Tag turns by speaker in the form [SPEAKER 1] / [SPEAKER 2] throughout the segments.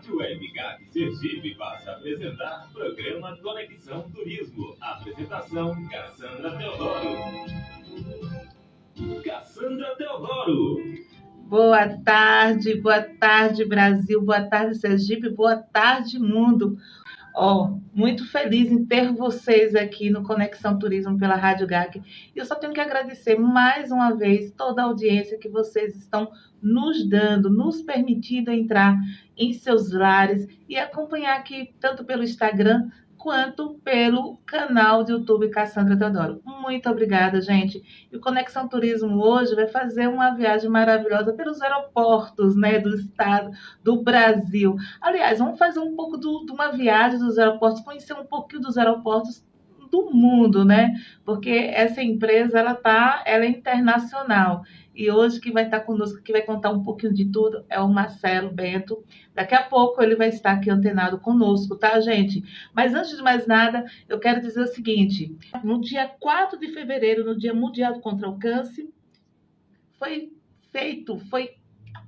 [SPEAKER 1] Rádio Web GAC Sergipe passa a apresentar programa Conexão Turismo. Apresentação, Cassandra Teodoro. Cassandra Teodoro.
[SPEAKER 2] Boa tarde Brasil, boa tarde Sergipe, boa tarde mundo. Muito feliz em ter vocês aqui no Conexão Turismo pela Rádio GAC. E eu só tenho que agradecer mais uma vez toda a audiência que vocês estão nos dando, nos permitindo entrar em seus lares e acompanhar aqui tanto pelo Instagram quanto pelo canal do YouTube Cassandra Teodoro. Muito obrigada, gente. E o Conexão Turismo hoje vai fazer uma viagem maravilhosa pelos aeroportos, né, do estado, do Brasil. Aliás, vamos fazer um pouco de uma viagem dos aeroportos, conhecer um pouquinho dos aeroportos do mundo, né? Porque essa empresa, ela é internacional. E hoje quem vai estar conosco, que vai contar um pouquinho de tudo, é o Marcelo Bento. Daqui a pouco ele vai estar aqui antenado conosco, tá, gente? Mas antes de mais nada, eu quero dizer o seguinte. No dia 4 de fevereiro, no Dia Mundial contra o Câncer, foi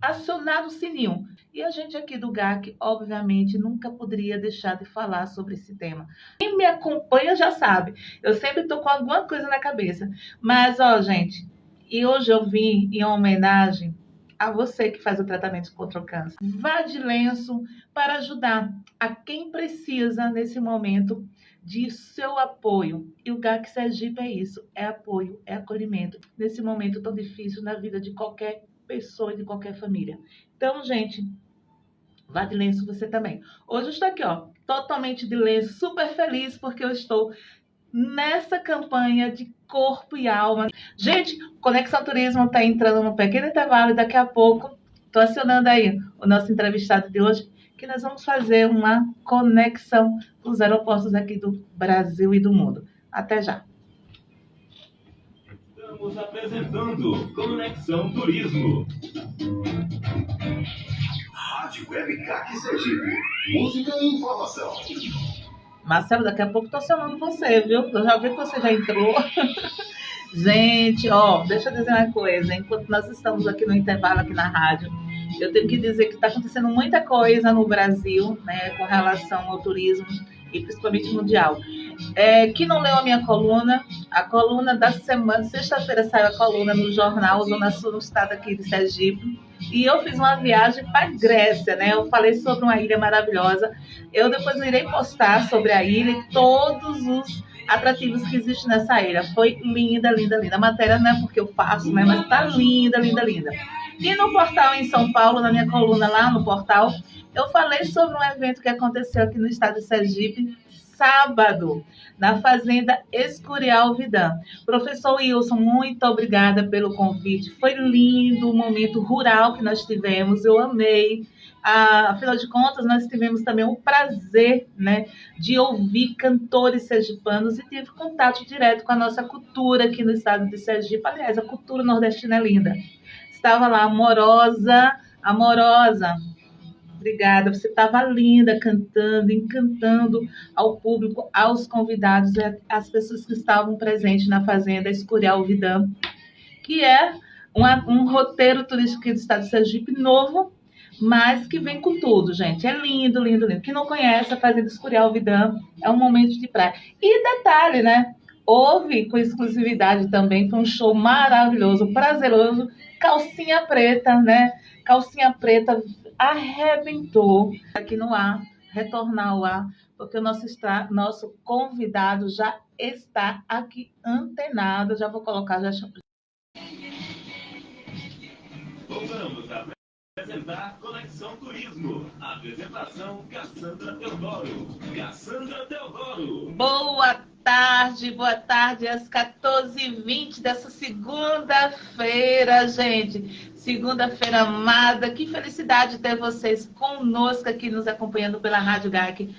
[SPEAKER 2] acionado o sininho. E a gente aqui do GAC, obviamente, nunca poderia deixar de falar sobre esse tema. Quem me acompanha já sabe, eu sempre estou com alguma coisa na cabeça. Mas, gente, e hoje eu vim em homenagem a você que faz o tratamento contra o câncer. Vá de lenço para ajudar a quem precisa nesse momento de seu apoio. E o GAC Sergipe é isso, é apoio, é acolhimento. Nesse momento tão difícil na vida de qualquer pessoa e de qualquer família. Então, gente, vá de lenço você também. Hoje eu estou aqui, totalmente de lenço, super feliz porque eu estou nessa campanha de corpo e alma. Gente, Conexão Turismo está entrando num pequeno intervalo e daqui a pouco estou acionando aí o nosso entrevistado de hoje, que nós vamos fazer uma conexão com os aeroportos aqui do Brasil e do mundo. Até já.
[SPEAKER 1] Estamos apresentando Conexão Turismo.
[SPEAKER 3] Rádio Web GAC Sergipe. Música e informação.
[SPEAKER 2] Marcelo, daqui a pouco estou acionando você, viu? Eu já vi que você já entrou. Gente, deixa eu dizer uma coisa. Enquanto nós estamos aqui no intervalo, aqui na rádio, eu tenho que dizer que está acontecendo muita coisa no Brasil, né, com relação ao turismo e principalmente mundial. Quem não leu a minha coluna, a coluna da semana, sexta-feira saiu a coluna no jornal Zona Sul, no estado aqui de Sergipe, e eu fiz uma viagem para a Grécia, né? Eu falei sobre uma ilha maravilhosa. Eu depois irei postar sobre a ilha e todos os atrativos que existem nessa ilha. Foi linda, linda, linda. A matéria não é porque eu faço, né? Mas tá linda, linda, linda. E no portal em São Paulo, na minha coluna lá no portal, eu falei sobre um evento que aconteceu aqui no estado de Sergipe, sábado, na Fazenda Escurial Vidã. Professor Wilson, muito obrigada pelo convite. Foi lindo o momento rural que nós tivemos, eu amei. Afinal de contas, nós tivemos também o prazer, né, de ouvir cantores sergipanos e tive contato direto com a nossa cultura aqui no estado de Sergipe. Aliás, a cultura nordestina é linda. Estava lá amorosa. Obrigada, você estava linda, cantando, encantando ao público, aos convidados, às pessoas que estavam presentes na Fazenda Escurial Vidã, que é um roteiro turístico do estado de Sergipe novo, mas que vem com tudo, gente. É lindo, lindo, lindo. Quem não conhece a Fazenda Escurial Vidã, é um momento de praia. E detalhe, né? Houve com exclusividade também, foi um show maravilhoso, prazeroso, calcinha preta, né? Calcinha preta arrebentou aqui no ar, retornar ao ar, porque o nosso convidado já está aqui antenado. Já vou colocar, já chamo.
[SPEAKER 1] Voltamos a apresentar Conexão Turismo. Apresentação Cassandra Teodoro. Cassandra Teodoro.
[SPEAKER 2] Boa tarde, às 14h20 dessa segunda-feira, gente. Segunda-feira amada, que felicidade ter vocês conosco aqui, nos acompanhando pela Rádio GAC.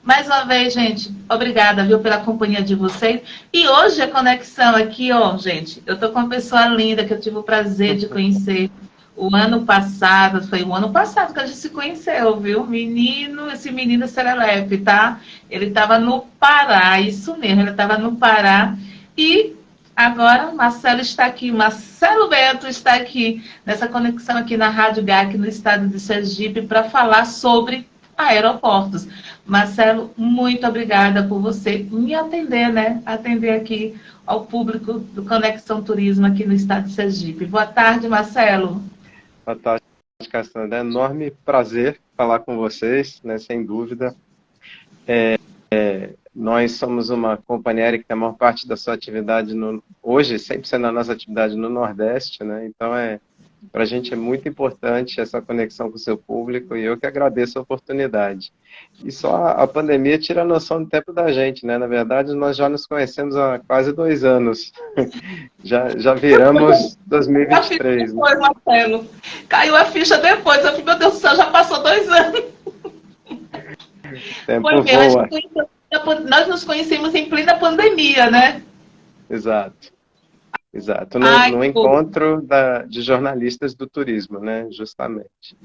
[SPEAKER 2] Mais uma vez, gente, obrigada, viu, pela companhia de vocês. E hoje a conexão aqui, gente, eu tô com uma pessoa linda que eu tive o prazer de conhecer foi o ano passado que a gente se conheceu, viu? Esse menino serelepe, tá? Ele estava no Pará, isso mesmo, ele estava no Pará e Agora, Marcelo está aqui, Marcelo Beto está aqui, nessa conexão aqui na Rádio GAC, no estado de Sergipe, para falar sobre aeroportos. Marcelo, muito obrigada por você me atender, né? Atender aqui ao público do Conexão Turismo aqui no estado de Sergipe. Boa tarde, Marcelo.
[SPEAKER 4] Boa tarde, Cassandra. É um enorme prazer falar com vocês, né? Sem dúvida. Nós somos uma companhia aérea que tem a maior parte da sua atividade hoje, 100% da nossa atividade no Nordeste, né? Então, para a gente é muito importante essa conexão com o seu público e eu que agradeço a oportunidade. E só a pandemia tira a noção do tempo da gente, né? Na verdade, nós já nos conhecemos há quase 2 anos. Já viramos 2023.
[SPEAKER 2] Depois, né? Marcelo. Caiu a ficha depois. Eu falei, meu Deus do céu, já passou 2 anos.
[SPEAKER 4] Tempo
[SPEAKER 2] Foi mesmo,
[SPEAKER 4] voa.
[SPEAKER 2] nós nos conhecemos em plena pandemia, né?
[SPEAKER 4] Exato.
[SPEAKER 2] Ai,
[SPEAKER 4] No encontro de jornalistas do turismo, né? Justamente.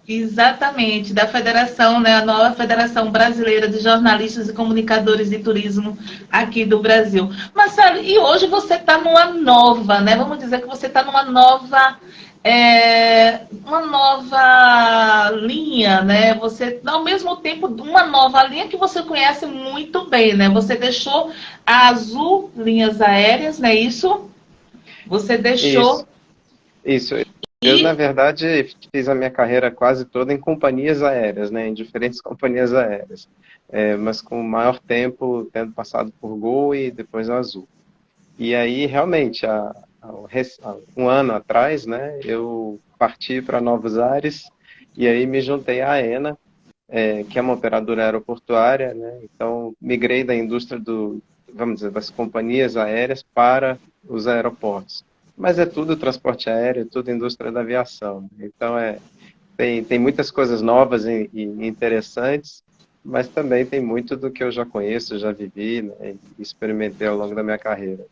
[SPEAKER 2] Exatamente, da federação, né? A nova Federação Brasileira de Jornalistas e Comunicadores de Turismo aqui do Brasil. Marcelo, e hoje você está numa nova, né? Vamos dizer que você está numa nova linha, né? Você, ao mesmo tempo, uma nova linha que você conhece muito bem, né? Você deixou a Azul Linhas Aéreas, não é isso? Você deixou...
[SPEAKER 4] Isso. Eu, na verdade, fiz a minha carreira quase toda em companhias aéreas, né? Em diferentes companhias aéreas. Mas com maior tempo tendo passado por Gol e depois a Azul. E aí, realmente, há 1 ano atrás, né, eu parti para novos ares e aí me juntei à AENA, que é uma operadora aeroportuária, né, então migrei da indústria vamos dizer, das companhias aéreas para os aeroportos. Mas é tudo transporte aéreo, tudo indústria da aviação. Então, tem muitas coisas novas e interessantes, mas também tem muito do que eu já conheço, já vivi, né, e experimentei ao longo da minha carreira.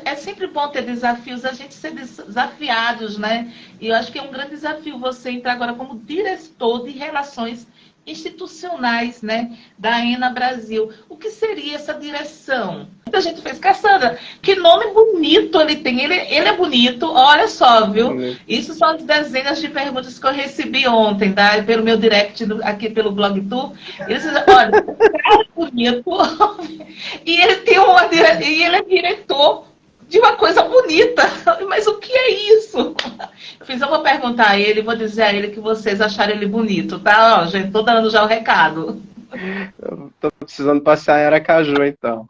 [SPEAKER 2] É sempre bom ter desafios, a gente ser desafiados, né? E eu acho que é um grande desafio você entrar agora como diretor de relações institucionais, né, da AENA Brasil. O que seria essa direção? Muita gente fez, Cassandra, que nome bonito ele tem. Ele é bonito, olha só, viu? Isso são as dezenas de perguntas que eu recebi ontem, tá? Pelo meu direct aqui pelo Blog Tour. Eles dizem, olha, o cara é bonito e ele tem e ele é diretor de uma coisa bonita. Mas o que é isso? Eu vou perguntar a ele, vou dizer a ele que vocês acharam ele bonito, tá? Ó, gente, tô dando já o recado.
[SPEAKER 4] Eu tô precisando passear em Aracaju, então.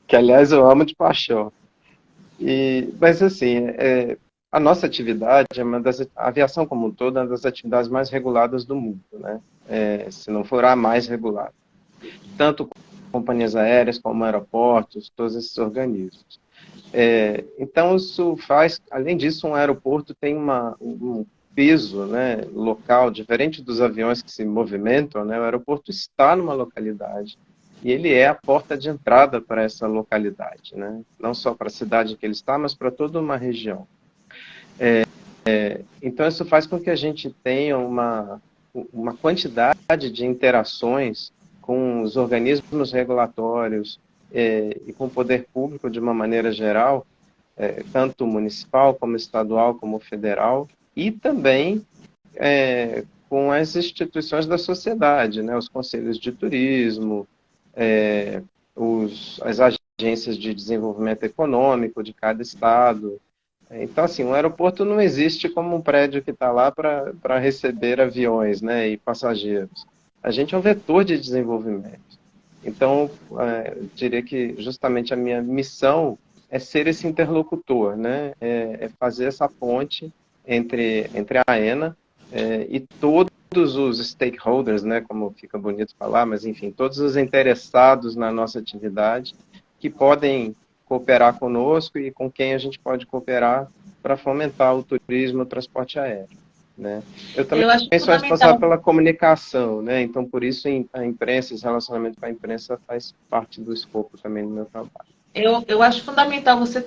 [SPEAKER 4] Que, aliás, eu amo de paixão. Mas, assim, a nossa atividade, a aviação como um todo, é uma das atividades mais reguladas do mundo, né? Se não for a mais regulada. Tanto companhias aéreas como aeroportos, todos esses organismos. Então, isso faz, além disso, um aeroporto tem um peso, né, local, diferente dos aviões que se movimentam, né, o aeroporto está numa localidade e ele é a porta de entrada para essa localidade, né, não só para a cidade em que ele está, mas para toda uma região. Então, isso faz com que a gente tenha uma quantidade de interações com os organismos regulatórios e com o poder público de uma maneira geral, tanto municipal, como estadual, como federal, e também com as instituições da sociedade, né, os conselhos de turismo, as agências de desenvolvimento econômico de cada estado. Então, assim, um aeroporto não existe como um prédio que está lá para receber aviões, né, e passageiros. A gente é um vetor de desenvolvimento. Então, eu diria que justamente a minha missão é ser esse interlocutor, né? Fazer essa ponte entre a AENA e todos os stakeholders, né? Como fica bonito falar, mas enfim, todos os interessados na nossa atividade que podem cooperar conosco e com quem a gente pode cooperar para fomentar o turismo e o transporte aéreo. Né? Eu também sou responsável pela comunicação, né? Então por isso a imprensa, esse relacionamento com a imprensa faz parte do escopo também do meu trabalho.
[SPEAKER 2] Eu acho fundamental você.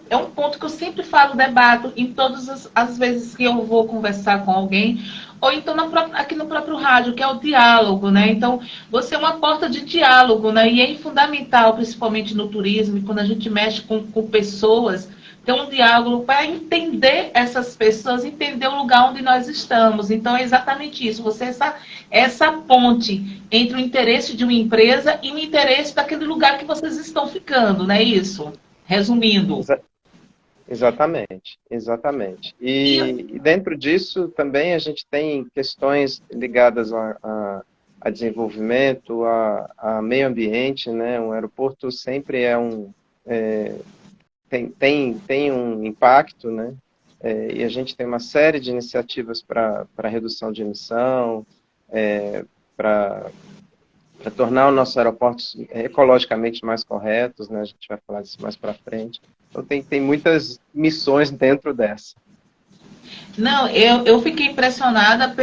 [SPEAKER 2] É um ponto que eu sempre falo, debato em todas as vezes que eu vou conversar com alguém, ou então aqui no próprio rádio, que é o diálogo, né? Então, você é uma porta de diálogo, né? E é fundamental, principalmente no turismo, quando a gente mexe com pessoas, ter um diálogo para entender essas pessoas, entender o lugar onde nós estamos. Então, é exatamente isso. Você essa ponte entre o interesse de uma empresa e o interesse daquele lugar que vocês estão ficando, não é isso? Resumindo.
[SPEAKER 4] Exatamente, exatamente.
[SPEAKER 2] E
[SPEAKER 4] E dentro disso também a gente tem questões ligadas a desenvolvimento, a meio ambiente, né? Um aeroporto sempre tem um impacto, né? E a gente tem uma série de iniciativas para redução de emissão, para tornar os nossos aeroportos ecologicamente mais corretos, né? A gente vai falar disso mais para frente. Então, tem muitas missões dentro dessa.
[SPEAKER 2] não, eu fiquei impressionada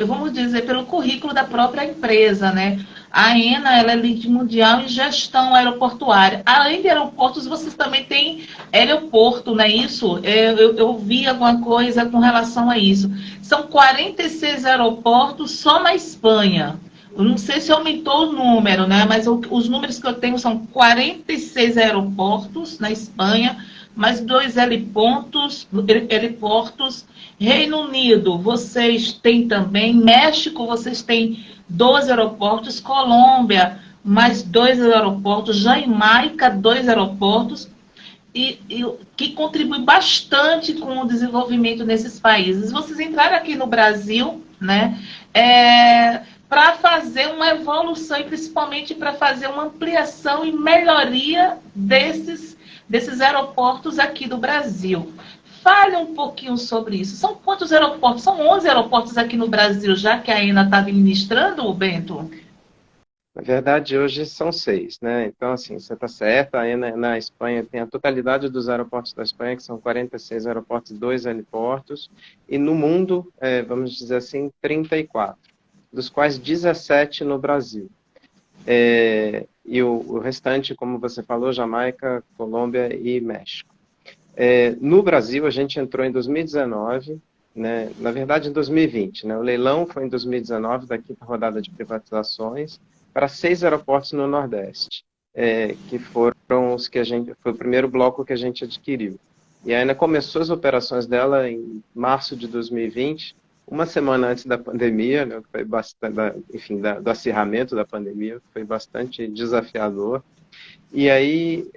[SPEAKER 2] vamos dizer, pelo currículo da própria empresa, né? A AENA, ela é líder mundial em gestão aeroportuária. Além de aeroportos, vocês também têm aeroporto, não é isso? Eu vi alguma coisa com relação a isso. São 46 aeroportos só na Espanha. Eu não sei se aumentou o número, né? Mas os números que eu tenho são 46 aeroportos na Espanha, mais 2 heliportos. Reino Unido, vocês têm também. México, vocês têm 12 aeroportos. Colômbia, mais 2 aeroportos. Jamaica, 2 aeroportos. Que contribui bastante com o desenvolvimento nesses países. Vocês entraram aqui no Brasil, né? Para fazer uma evolução e principalmente para fazer uma ampliação e melhoria desses aeroportos aqui do Brasil. Fale um pouquinho sobre isso. São quantos aeroportos? São 11 aeroportos aqui no Brasil, já que a AENA está administrando, Bento?
[SPEAKER 4] Na verdade, hoje são 6, né? Então, assim, você está certa, na Espanha tem a totalidade dos aeroportos da Espanha, que são 46 aeroportos e 2 heliportos, e no mundo, vamos dizer assim, 34, dos quais 17 no Brasil. E o restante, como você falou, Jamaica, Colômbia e México. No Brasil, a gente entrou em 2019, né? Na verdade, em 2020. Né? O leilão foi em 2019, da quinta rodada de privatizações, para 6 aeroportos no Nordeste, que foram os que foi o primeiro bloco que a gente adquiriu. E ainda começou as operações dela em março de 2020, uma semana antes da pandemia, né, que foi bastante, enfim, do acirramento da pandemia, foi bastante desafiador. E aí,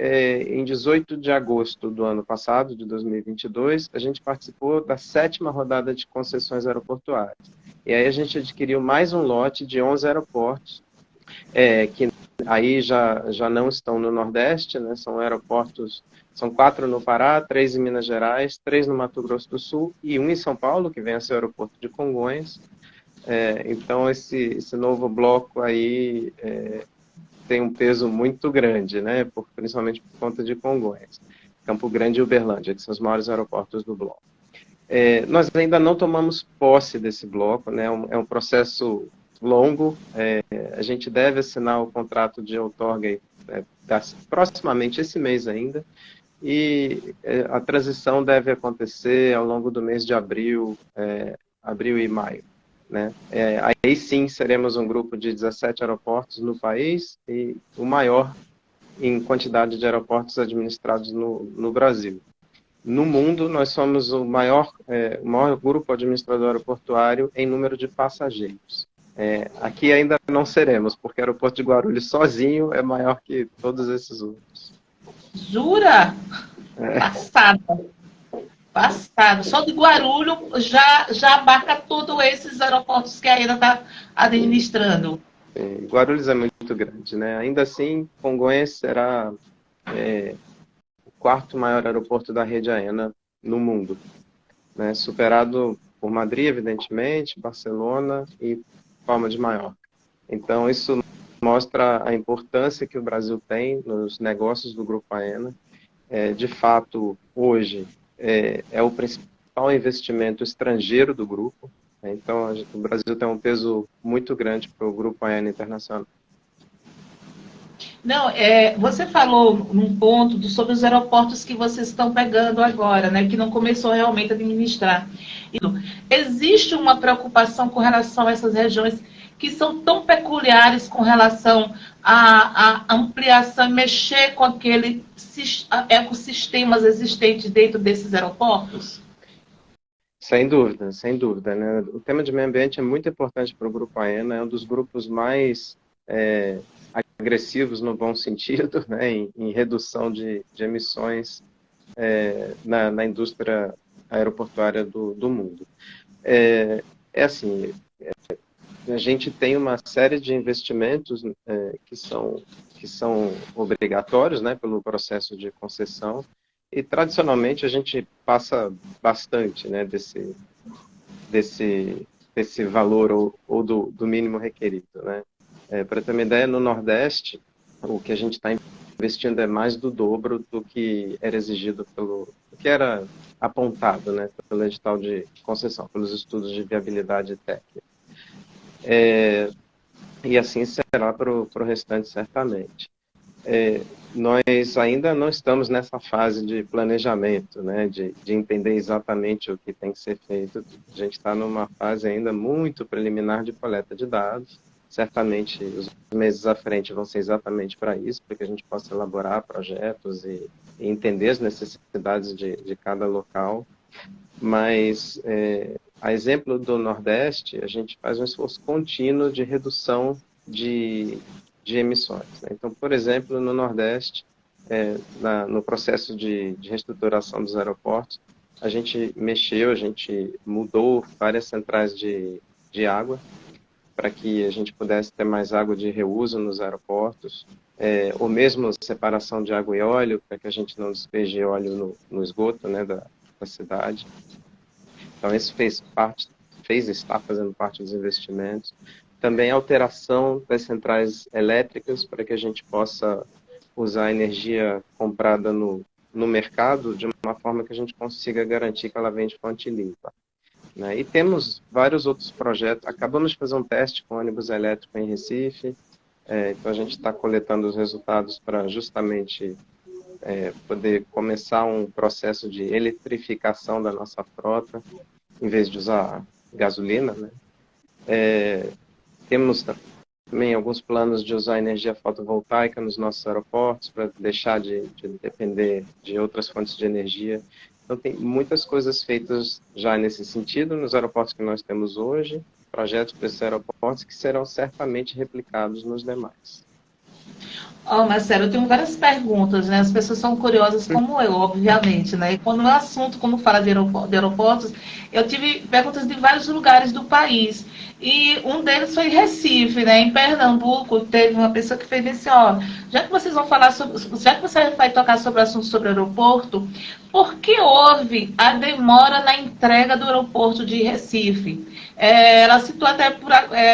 [SPEAKER 4] em 18 de agosto do ano passado, de 2022, a gente participou da 7ª rodada de concessões aeroportuárias. E aí a gente adquiriu mais um lote de 11 aeroportos, que aí já não estão no Nordeste, né? São aeroportos, são 4 no Pará, 3 em Minas Gerais, 3 no Mato Grosso do Sul e 1 em São Paulo, que vem a ser o aeroporto de Congonhas. Então, esse novo bloco aí tem um peso muito grande, né? Principalmente por conta de Congonhas, Campo Grande e Uberlândia, que são os maiores aeroportos do bloco. Nós ainda não tomamos posse desse bloco, né? É um processo longo. A gente deve assinar o contrato de outorga proximamente esse mês ainda, e a transição deve acontecer ao longo do mês de abril e maio. Né? Aí sim seremos um grupo de 17 aeroportos no país e o maior em quantidade de aeroportos administrados no Brasil. No mundo, nós somos o maior grupo administrador aeroportuário em número de passageiros. Aqui ainda não seremos, porque o aeroporto de Guarulhos sozinho é maior que todos esses outros.
[SPEAKER 2] Jura? Passado. Só de Guarulhos já abarca todos esses aeroportos que a AENA está administrando.
[SPEAKER 4] Guarulhos é muito grande, né? Ainda assim, Congonhas será o 4º maior aeroporto da rede AENA no mundo, né? Superado por Madrid, evidentemente, Barcelona e Palma de Maiorca. Então, isso mostra a importância que o Brasil tem nos negócios do Grupo AENA. De fato, hoje, é o principal investimento estrangeiro do grupo. Né? Então, o Brasil tem um peso muito grande para o Grupo AENA Internacional.
[SPEAKER 2] Não, você falou num ponto sobre os aeroportos que vocês estão pegando agora, né, que não começou realmente a administrar. Existe uma preocupação com relação a essas regiões que são tão peculiares com relação à ampliação, mexer com aqueles ecossistemas existentes dentro desses aeroportos?
[SPEAKER 4] Sem dúvida, né? O tema de meio ambiente é muito importante para o Grupo AENA, é um dos grupos mais agressivos no bom sentido, né? Em redução de emissões na indústria aeroportuária do mundo. Assim, a gente tem uma série de investimentos que são obrigatórios, né, pelo processo de concessão, e tradicionalmente a gente passa bastante, né, desse valor ou do mínimo requerido, né. Para ter uma ideia, no Nordeste, o que a gente está investindo é mais do dobro do que era exigido do que era apontado, né, pelo edital de concessão, pelos estudos de viabilidade técnica. E assim será para o restante, certamente. Nós ainda não estamos nessa fase de planejamento, né, de entender exatamente o que tem que ser feito. A gente está numa fase ainda muito preliminar de coleta de dados. Certamente, os meses à frente vão ser exatamente para isso, para que a gente possa elaborar projetos e entender as necessidades de cada local. Mas, a exemplo do Nordeste, a gente faz um esforço contínuo de redução de emissões, né? Então, por exemplo, no Nordeste, no processo de reestruturação dos aeroportos, a gente mudou várias centrais de água para que a gente pudesse ter mais água de reuso nos aeroportos, ou mesmo separação de água e óleo, para que a gente não despeje óleo no esgoto, né, da cidade. Então, isso está fazendo parte dos investimentos. Também a alteração das centrais elétricas para que a gente possa usar a energia comprada no mercado de uma forma que a gente consiga garantir que ela vem de fonte limpa, né? E temos vários outros projetos. Acabamos de fazer um teste com ônibus elétrico em Recife, então a gente está coletando os resultados para justamente poder começar um processo de eletrificação da nossa frota, em vez de usar gasolina, né? Temos também alguns planos de usar energia fotovoltaica nos nossos aeroportos para deixar de depender de outras fontes de energia. Então, tem muitas coisas feitas já nesse sentido nos aeroportos que nós temos hoje, projetos para esses aeroportos que serão certamente replicados nos demais.
[SPEAKER 2] Marcelo, eu tenho várias perguntas, né? As pessoas são curiosas como eu, obviamente, né? E quando o assunto, quando fala de aeroportos, eu tive perguntas de vários lugares do país. E um deles foi em Recife, né? Em Pernambuco, teve uma pessoa que fez assim, ó, já que vocês vão falar sobre, já que você vai tocar sobre o assunto sobre aeroporto, por que houve a demora na entrega do aeroporto de Recife? Ela citou até,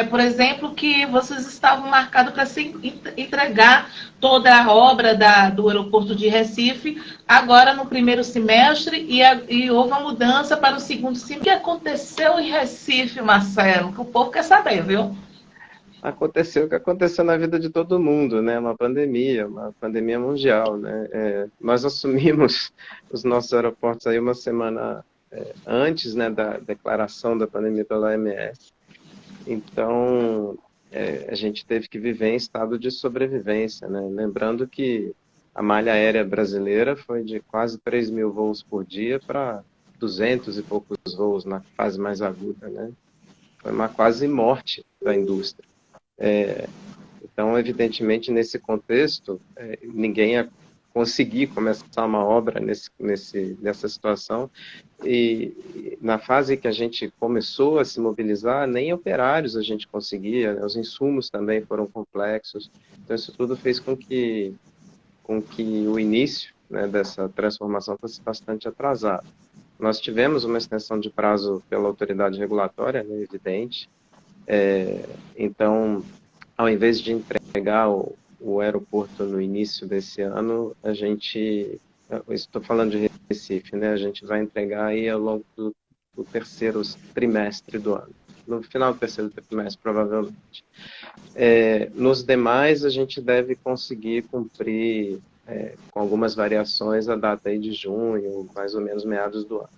[SPEAKER 2] por exemplo, que vocês estavam marcados para se entregar toda a obra do aeroporto de Recife, agora no primeiro semestre, e houve uma mudança para o segundo semestre. O que aconteceu em Recife, Marcelo? Que o povo quer saber, viu?
[SPEAKER 4] Aconteceu o que aconteceu na vida de todo mundo, né? Uma pandemia mundial, né? Nós assumimos os nossos aeroportos aí uma semana antes, né, da declaração da pandemia pela OMS. Então, a gente teve que viver em estado de sobrevivência, né? Lembrando que a malha aérea brasileira foi de quase 3 mil voos por dia para 200 e poucos voos na fase mais aguda, né? Foi uma quase morte da indústria. Então, evidentemente, nesse contexto, ninguém ia conseguir começar uma obra nessa situação. E na fase que a gente começou a se mobilizar, nem operários a gente conseguia, né? Os insumos também foram complexos. Então, isso tudo fez com que o início, né, dessa transformação fosse bastante atrasado. Nós tivemos uma extensão de prazo pela autoridade regulatória, né, evidente. Então, ao invés de entregar o aeroporto no início desse ano, estou falando de Recife, né? A gente vai entregar aí ao longo do terceiro trimestre do ano. no final do terceiro trimestre, provavelmente. Nos demais, a gente deve conseguir cumprir, com algumas variações, a data aí de junho, mais ou menos meados do ano.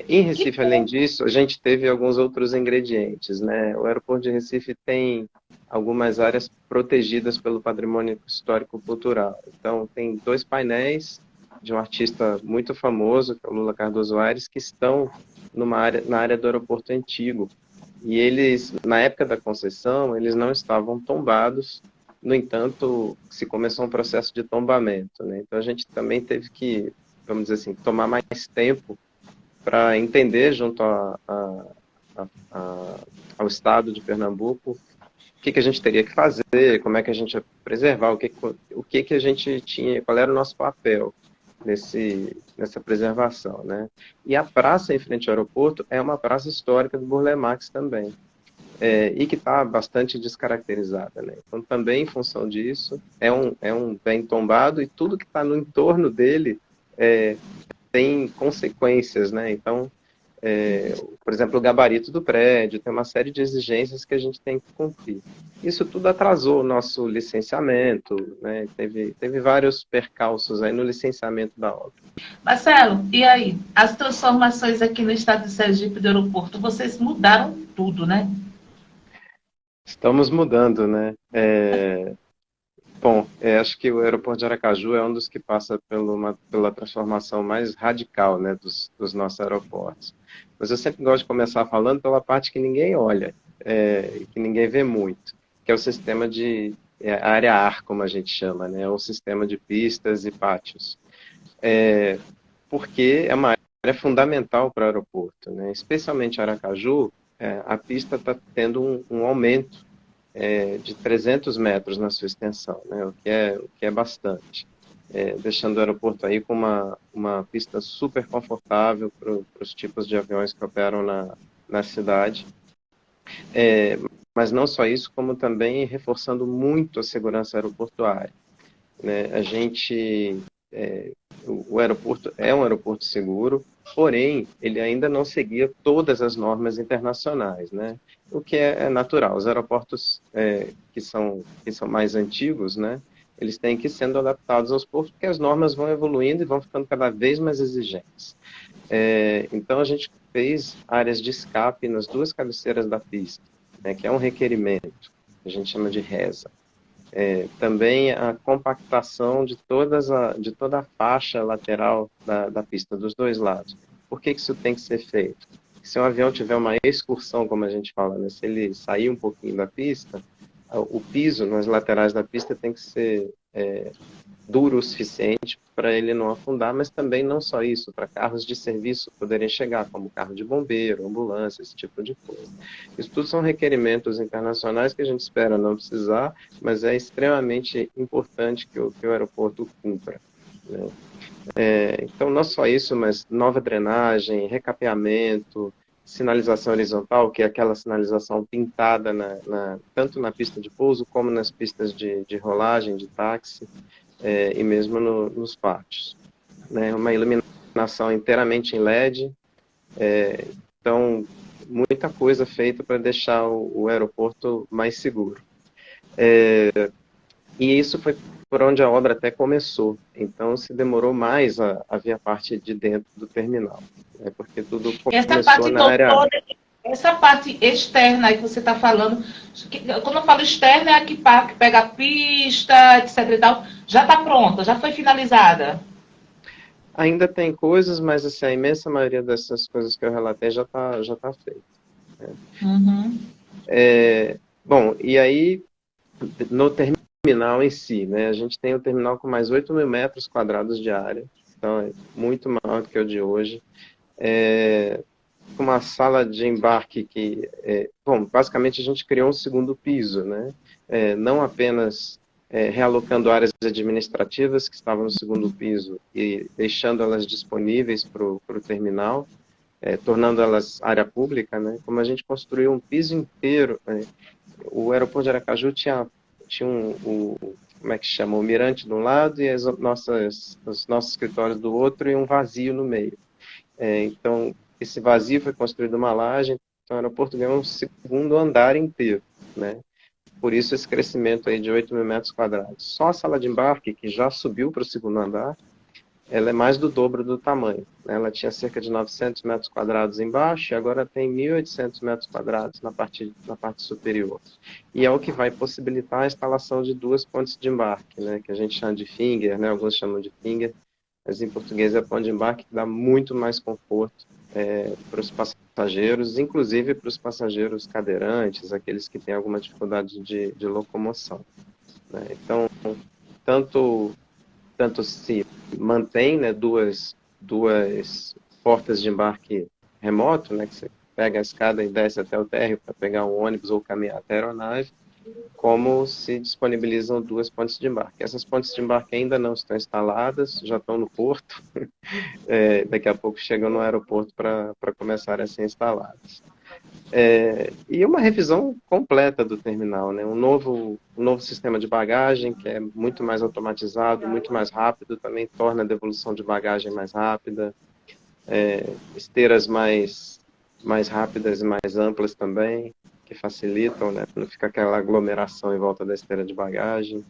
[SPEAKER 4] Em Recife, além disso, a gente teve alguns outros ingredientes, né? O aeroporto de Recife tem algumas áreas protegidas pelo patrimônio histórico-cultural. Então, tem 2 painéis de um artista muito famoso, que é o Lula Cardoso Aires, que estão na área do aeroporto antigo. E eles, na época da concessão, eles não estavam tombados. No entanto, se começou um processo de tombamento, né? Então, a gente também teve que, vamos dizer assim, tomar mais tempo para entender, junto ao Estado de Pernambuco, o que a gente teria que fazer, como é que a gente ia preservar, o que a gente tinha, qual era o nosso papel nessa preservação, né? E a praça em frente ao aeroporto é uma praça histórica do Burle Marx também, e que está bastante descaracterizada, né? Então, também em função disso, é um bem tombado, e tudo que está no entorno dele tem consequências, né? Então, por exemplo, o gabarito do prédio, tem uma série de exigências que a gente tem que cumprir. Isso tudo atrasou o nosso licenciamento, né? Teve vários percalços aí no licenciamento da obra.
[SPEAKER 2] Marcelo, e aí? As transformações aqui no estado de Sergipe do aeroporto, vocês mudaram tudo, né?
[SPEAKER 4] Estamos mudando, né? Bom, acho que o aeroporto de Aracaju é um dos que passa pela transformação mais radical, né, dos nossos aeroportos. Mas eu sempre gosto de começar falando pela parte que ninguém olha, que ninguém vê muito, que é o sistema de área-ar, como a gente chama, né, o sistema de pistas e pátios. Porque é uma área fundamental para o aeroporto, né? Especialmente Aracaju, a pista está tendo um aumento de 300 metros na sua extensão, né? O que é bastante. Deixando o aeroporto aí com uma pista super confortável para os tipos de aviões que operam na cidade. Mas não só isso, como também reforçando muito a segurança aeroportuária, né? O aeroporto é um aeroporto seguro, porém, ele ainda não seguia todas as normas internacionais, né? O que é natural. Os aeroportos que são mais antigos, né? Eles têm que ir sendo adaptados aos poucos, porque as normas vão evoluindo e vão ficando cada vez mais exigentes. Então, a gente fez áreas de escape nas 2 cabeceiras da pista, né? Que é um requerimento, a gente chama de reza. Também a compactação de toda a faixa lateral da pista, dos 2 lados. Por que isso tem que ser feito? Se um avião tiver uma excursão, como a gente fala, né? Se ele sair um pouquinho da pista, o piso nas laterais da pista tem que ser duro o suficiente para ele não afundar, mas também não só isso, para carros de serviço poderem chegar, como carro de bombeiro, ambulância, esse tipo de coisa. Isso tudo são requerimentos internacionais que a gente espera não precisar, mas é extremamente importante que o aeroporto cumpra, né? Então, não só isso, mas nova drenagem, recapeamento, sinalização horizontal, que é aquela sinalização pintada tanto na pista de pouso como nas pistas de rolagem, de táxi, e mesmo nos pátios, né? Uma iluminação inteiramente em LED, então muita coisa feita para deixar o aeroporto mais seguro. E isso foi por onde a obra até começou, então se demorou mais a ver a parte de dentro do terminal, né? Porque tudo começou na área...
[SPEAKER 2] Essa parte externa aí que você está falando, quando eu falo externa, é a que pega a pista, etc e tal, já está pronta, já foi finalizada?
[SPEAKER 4] Ainda tem coisas, mas assim, a imensa maioria dessas coisas que eu relatei já tá feita, né?
[SPEAKER 2] Uhum.
[SPEAKER 4] Bom, e aí, no terminal em si, né, a gente tem o terminal com mais 8.000 metros quadrados de área, então é muito maior do que o de hoje. Com uma sala de embarque que... bom, basicamente a gente criou um segundo piso, né? Não apenas realocando áreas administrativas que estavam no segundo piso e deixando elas disponíveis para o terminal, tornando elas área pública, né? Como a gente construiu um piso inteiro. O aeroporto de Aracaju tinha como é que chama? O mirante de um lado e os nossos escritórios do outro, e um vazio no meio. Então, esse vazio foi construído uma laje, então o aeroporto ganhou um segundo andar inteiro, né? Por isso esse crescimento aí de 8 mil metros quadrados. Só a sala de embarque, que já subiu para o segundo andar, ela é mais do dobro do tamanho, né? Ela tinha cerca de 900 metros quadrados embaixo e agora tem 1.800 metros quadrados na parte superior. E é o que vai possibilitar a instalação de duas pontes de embarque, né? Que a gente chama de finger, né? Alguns chamam de finger, mas em português é ponte de embarque, que dá muito mais conforto para os passageiros, inclusive para os passageiros cadeirantes, aqueles que têm alguma dificuldade de locomoção, né? Então, tanto se mantém, né, duas portas de embarque remoto, né, que você pega a escada e desce até o térreo para pegar um ônibus ou caminhar até a aeronave, como se disponibilizam duas pontes de embarque. Essas pontes de embarque ainda não estão instaladas, já estão no porto, daqui a pouco chegam no aeroporto para começar a ser instaladas. E uma revisão completa do terminal, né? Um novo sistema de bagagem que é muito mais automatizado, muito mais rápido, também torna a devolução de bagagem mais rápida, esteiras mais rápidas e mais amplas também, que facilitam, né? Não fica aquela aglomeração em volta da esteira de bagagem.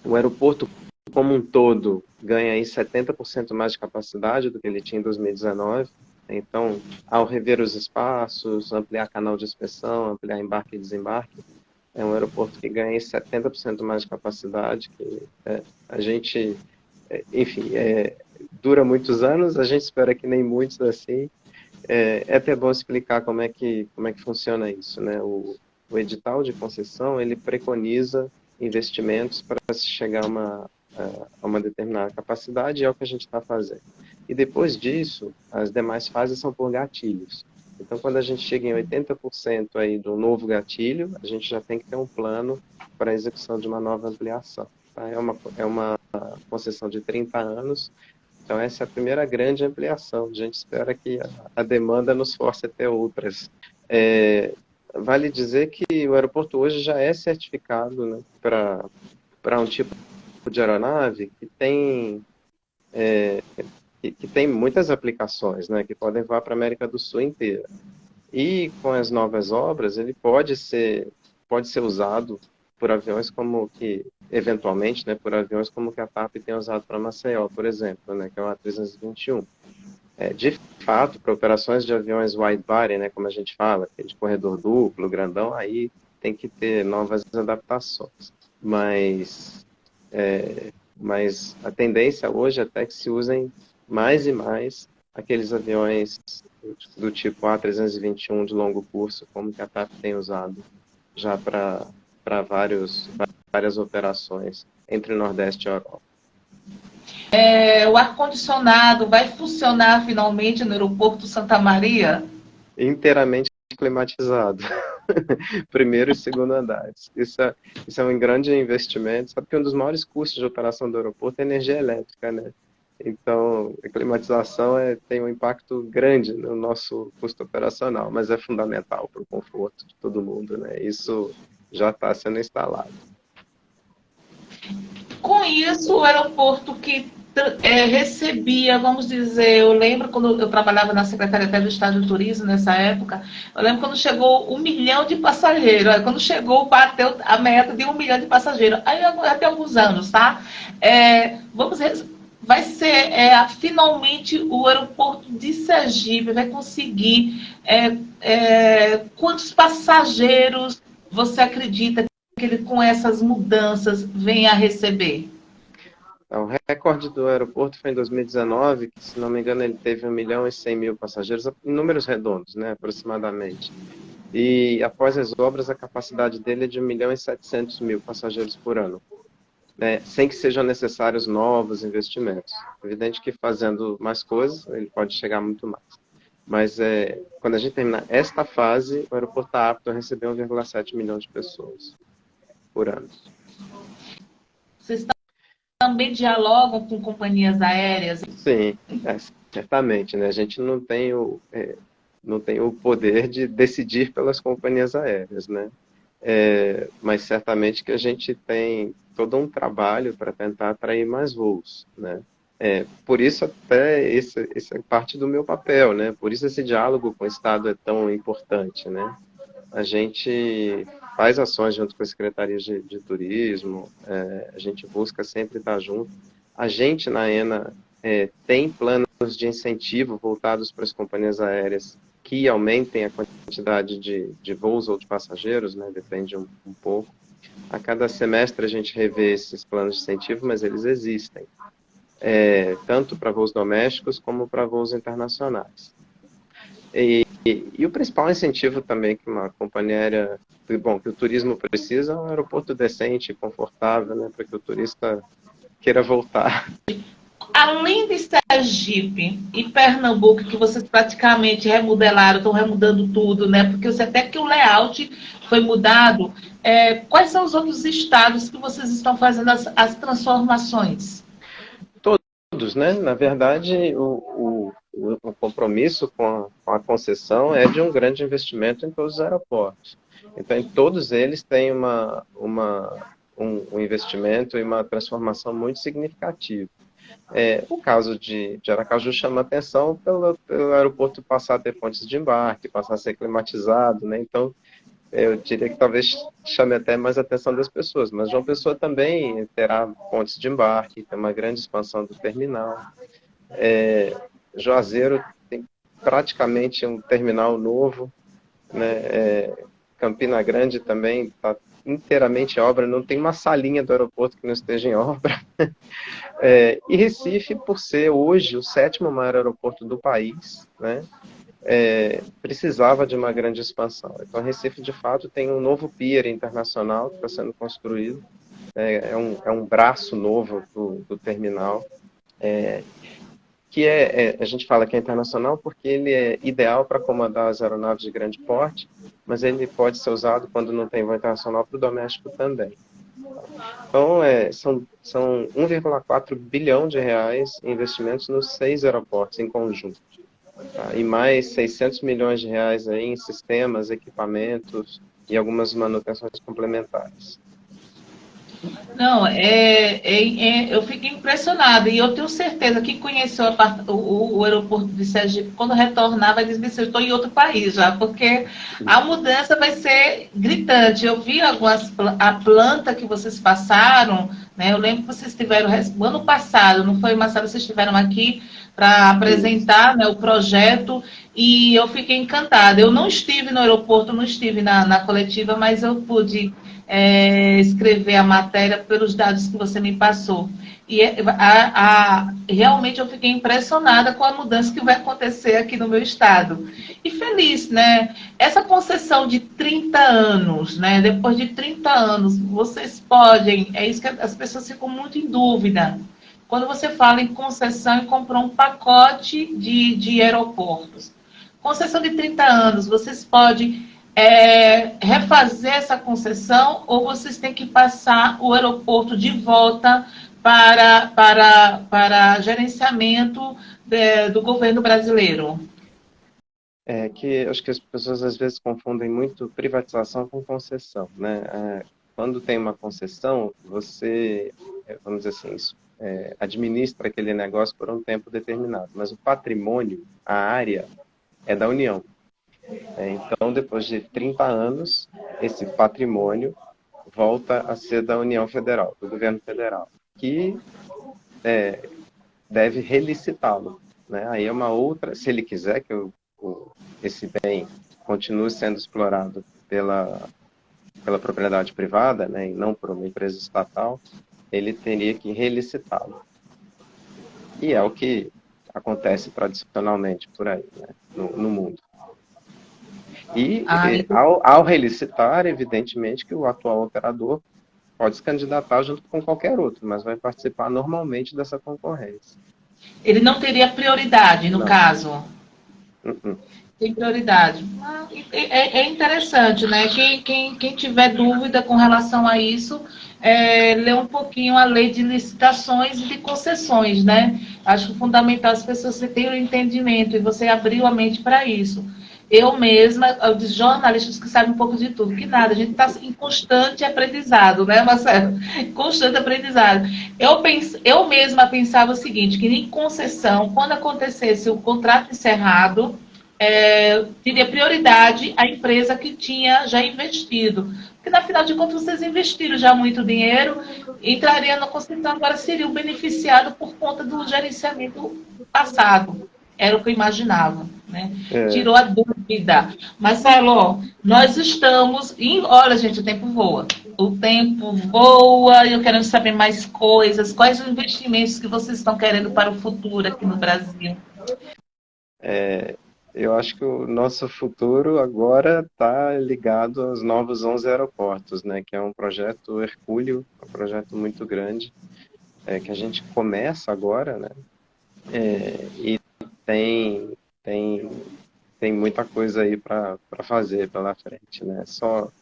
[SPEAKER 4] O aeroporto como um todo ganha aí 70% mais de capacidade do que ele tinha em 2019. Então, ao rever os espaços, ampliar canal de inspeção, ampliar embarque e desembarque, é um aeroporto que ganha 70% mais de capacidade, que a gente, enfim, dura muitos anos, a gente espera que nem muitos assim. É até bom explicar como é que funciona isso, né? O edital de concessão, ele preconiza investimentos para se chegar a uma determinada capacidade, e é o que a gente está fazendo. E depois disso, as demais fases são por gatilhos. Então, quando a gente chega em 80% aí do novo gatilho, a gente já tem que ter um plano para a execução de uma nova ampliação. Tá? É uma concessão de 30 anos, então essa é a primeira grande ampliação. A gente espera que a demanda nos force a ter outras. Vale dizer que o aeroporto hoje já é certificado, né, para um tipo de aeronave que tem muitas aplicações, né, que podem voar para a América do Sul inteira. E com as novas obras, ele pode ser usado por aviões como que, eventualmente, né, por aviões como que a TAP tem usado para Maceió, por exemplo, né, que é o A321. De fato, para operações de aviões wide body, né, como a gente fala, de corredor duplo, grandão, aí tem que ter novas adaptações. Mas a tendência hoje é até que se usem mais e mais aqueles aviões do tipo A321 de longo curso, como que a TAP tem usado já para várias operações entre o Nordeste e a Europa.
[SPEAKER 2] O ar-condicionado vai funcionar finalmente no aeroporto Santa Maria?
[SPEAKER 4] Inteiramente climatizado. Primeiro e segundo andares. Isso é um grande investimento. Sabe que um dos maiores custos de operação do aeroporto é a energia elétrica, né? Então, a climatização tem um impacto grande no nosso custo operacional, mas é fundamental para o conforto de todo mundo, né? Isso já está sendo instalado.
[SPEAKER 2] Com isso, o aeroporto que recebia, vamos dizer, eu lembro quando eu trabalhava na Secretaria do Estado de Turismo nessa época, eu lembro quando chegou 1 milhão de passageiros, quando chegou, bateu a meta de 1 milhão de passageiros, aí até alguns anos, tá? Vai ser finalmente o aeroporto de Sergipe vai conseguir quantos passageiros você acredita que ele, com essas mudanças, venha a receber?
[SPEAKER 4] O recorde do aeroporto foi em 2019, que, se não me engano, ele teve 1.100.000 passageiros, em números redondos, né, aproximadamente. E após as obras, a capacidade dele é de 1.700.000 passageiros por ano, né, sem que sejam necessários novos investimentos. Evidente que fazendo mais coisas, ele pode chegar muito mais. Mas quando a gente terminar esta fase, o aeroporto está apto a receber 1,7 milhão de pessoas por ano.
[SPEAKER 2] Vocês também dialogam com companhias aéreas?
[SPEAKER 4] Sim, certamente, né? A gente não tem o poder de decidir pelas companhias aéreas, né? Mas certamente que a gente tem todo um trabalho para tentar atrair mais voos, né? Por isso até essa é parte do meu papel, né? Por isso esse diálogo com o Estado é tão importante, né? A gente faz ações junto com a Secretaria de Turismo, a gente busca sempre estar junto. A gente, na ENA, tem planos de incentivo voltados para as companhias aéreas que aumentem a quantidade de voos ou de passageiros, né? Depende um pouco. A cada semestre a gente revê esses planos de incentivo, mas eles existem, tanto para voos domésticos como para voos internacionais. E o principal incentivo também que uma companhia aérea, que o turismo precisa, é um aeroporto decente, confortável, né, para que o turista queira voltar.
[SPEAKER 2] Além de Sergipe e Pernambuco, que vocês praticamente remodelaram, estão remudando tudo, né? Porque eu sei até que o layout foi mudado. Quais são os outros estados que vocês estão fazendo as transformações?
[SPEAKER 4] Todos, né? Na verdade, o compromisso com a concessão é de um grande investimento em todos os aeroportos. Então, em todos eles tem um investimento e uma transformação muito significativa. O caso de Aracaju chama atenção pelo aeroporto passar a ter pontes de embarque, passar a ser climatizado, né? Então, eu diria que talvez chame até mais a atenção das pessoas, mas João Pessoa também terá pontes de embarque, tem uma grande expansão do terminal. Juazeiro tem praticamente um terminal novo, né? Campina Grande também está inteiramente em obra, não tem uma salinha do aeroporto que não esteja em obra. E Recife, por ser hoje o 7º maior aeroporto do país, né? Precisava de uma grande expansão. Então, Recife, de fato, tem um novo pier internacional que está sendo construído, é um braço novo do terminal, que a gente fala que é internacional porque ele é ideal para comandar as aeronaves de grande porte, mas ele pode ser usado quando não tem voo internacional para o doméstico também. Então, são 1,4 bilhão de reais em investimentos nos 6 aeroportos em conjunto. Tá? E mais 600 milhões de reais aí em sistemas, equipamentos e algumas manutenções complementares.
[SPEAKER 2] Não, eu fiquei impressionada e eu tenho certeza que conheceu o aeroporto de Sergipe, quando retornar, vai dizer que eu estou em outro país já, porque a mudança vai ser gritante. Eu vi a planta que vocês passaram, né? Eu lembro que vocês estiveram ano passado, não foi, Marcelo? Vocês estiveram aqui para apresentar, né, o projeto e eu fiquei encantada. Eu não estive no aeroporto, não estive na coletiva, mas eu pude escrever a matéria pelos dados que você me passou. E realmente eu fiquei impressionada com a mudança que vai acontecer aqui no meu estado. E feliz, né? Essa concessão de 30 anos, né? Depois de 30 anos, vocês podem... É isso que as pessoas ficam muito em dúvida. Quando você fala em concessão e comprou um pacote de aeroportos. Concessão de 30 anos, vocês podem... refazer essa concessão ou vocês têm que passar o aeroporto de volta para gerenciamento do governo brasileiro?
[SPEAKER 4] Que acho que as pessoas às vezes confundem muito privatização com concessão, né? Quando tem uma concessão, você, vamos dizer assim, administra aquele negócio por um tempo determinado, mas o patrimônio, a área, é da União. Então, depois de 30 anos, esse patrimônio volta a ser da União Federal, do governo federal, que deve relicitá-lo, né? Aí é uma outra, se ele quiser que esse bem continue sendo explorado pela propriedade privada, né, e não por uma empresa estatal, ele teria que relicitá-lo. E é o que acontece tradicionalmente por aí, né, no mundo. E ao relicitar, evidentemente que o atual operador pode se candidatar junto com qualquer outro, mas vai participar normalmente dessa concorrência.
[SPEAKER 2] Ele não teria prioridade, no caso? Tem prioridade. É interessante, né? Quem tiver dúvida com relação a isso, lê um pouquinho a lei de licitações e de concessões, né? Acho fundamental as pessoas terem o entendimento, e você abriu a mente para isso. eu mesma, de jornalistas que sabem um pouco de tudo, que nada, a gente está em constante aprendizado, né, Marcelo? Constante aprendizado. Eu mesma pensava o seguinte, que em concessão, quando acontecesse o contrato encerrado, teria prioridade a empresa que tinha já investido. Porque, na final de contas, vocês investiram já muito dinheiro, entraria na concessão, agora seria o beneficiado por conta do gerenciamento passado. Era o que eu imaginava, né? Tirou a dúvida. Marcelo, nós estamos... Olha, gente, o tempo voa. O tempo voa, eu quero saber mais coisas. Quais os investimentos que vocês estão querendo para o futuro aqui no Brasil?
[SPEAKER 4] Eu acho que o nosso futuro agora está ligado aos novos 11 aeroportos, né? Que é um projeto hercúleo, um projeto muito grande, que a gente começa agora, né? E tem muita coisa aí para fazer pela frente, né? Só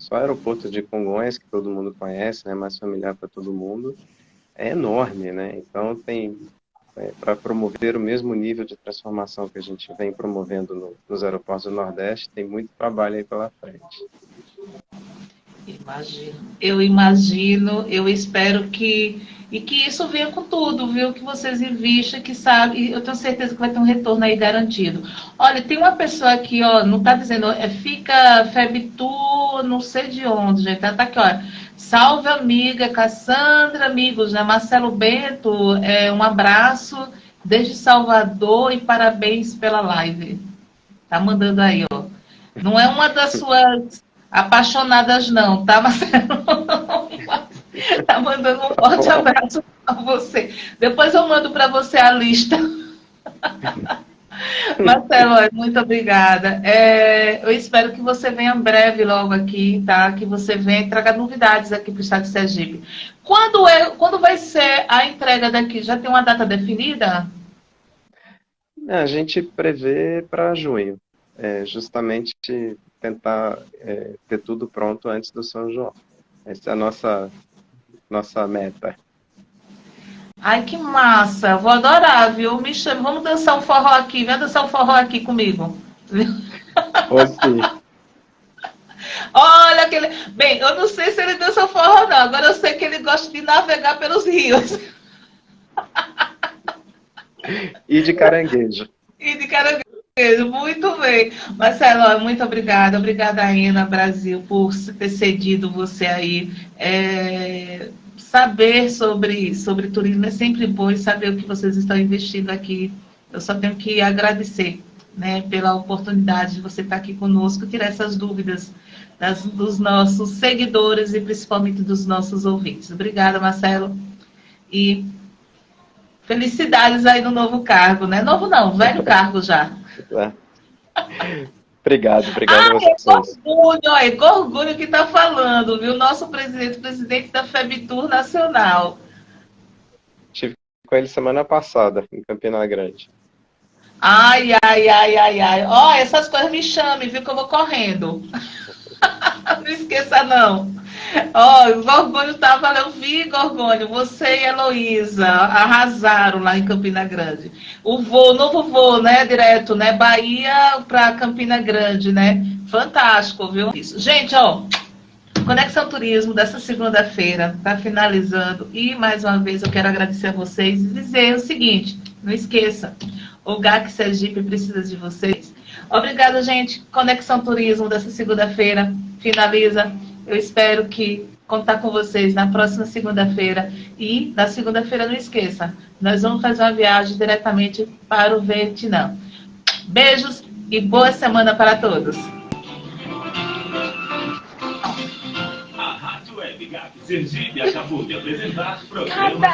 [SPEAKER 4] o aeroporto de Congonhas, que todo mundo conhece, né? Mais familiar para todo mundo, é enorme, né? Então para promover o mesmo nível de transformação que a gente vem promovendo nos aeroportos do Nordeste, tem muito trabalho aí pela frente.
[SPEAKER 2] Imagino, eu espero que isso venha com tudo, viu? Que vocês investam, que sabe, eu tenho certeza que vai ter um retorno aí garantido. Olha, tem uma pessoa aqui, ó, não está dizendo, fica Febitur, não sei de onde, gente, tá aqui, ó. Salve, amiga Cassandra, amigos, né? Marcelo Bento, um abraço desde Salvador e parabéns pela live. Tá mandando aí, ó. Não é uma das suas apaixonadas, não, tá, Marcelo? Tá mandando um forte abraço para você. Depois eu mando para você a lista. Marcelo, muito obrigada. Eu espero que você venha breve logo aqui, tá? Que você venha e traga novidades aqui para o estado de Sergipe. Quando vai ser a entrega daqui? Já tem uma data definida?
[SPEAKER 4] A gente prevê para junho. Justamente tentar ter tudo pronto antes do São João. Essa é a nossa meta.
[SPEAKER 2] Ai, que massa! Vou adorar, viu? Me chame, vamos dançar um forró aqui. Vem dançar um forró aqui comigo.
[SPEAKER 4] Sim.
[SPEAKER 2] Olha aquele... Bem, eu não sei se ele dança forró, não. Agora eu sei que ele gosta de navegar pelos rios.
[SPEAKER 4] E de caranguejo.
[SPEAKER 2] Muito bem. Marcelo, muito obrigada. Obrigada, Ana Brasil, por ter cedido você aí. Saber sobre turismo é sempre bom e saber o que vocês estão investindo aqui. Eu só tenho que agradecer, né, pela oportunidade de você estar aqui conosco, tirar essas dúvidas dos nossos seguidores e principalmente dos nossos ouvintes. Obrigada, Marcelo. E felicidades aí no novo cargo, né? Novo não, velho cargo já.
[SPEAKER 4] Obrigado a vocês.
[SPEAKER 2] Que orgulho que está falando, viu? Nosso presidente da Febitur Nacional.
[SPEAKER 4] Estive com ele semana passada, em Campina Grande.
[SPEAKER 2] Ai. Ó, essas coisas me chamem, viu? Que eu vou correndo. Não esqueça, não. Ó, o Gorgônio estava lá, eu vi, Gorgônio, você e Heloísa arrasaram lá em Campina Grande. O novo voo, né, direto, né, Bahia para Campina Grande, né, fantástico, viu? Isso. Gente, ó, Conexão Turismo dessa segunda-feira está finalizando e, mais uma vez, eu quero agradecer a vocês e dizer o seguinte, não esqueça, o GAC Sergipe precisa de vocês. Obrigada, gente. Conexão Turismo dessa segunda-feira finaliza. Eu espero que contar com vocês na próxima segunda-feira. E na segunda-feira, não esqueça, nós vamos fazer uma viagem diretamente para o Vietnã. Beijos e boa semana para todos.
[SPEAKER 1] A Rádio Web GAC Sergipe acabou de apresentar o programa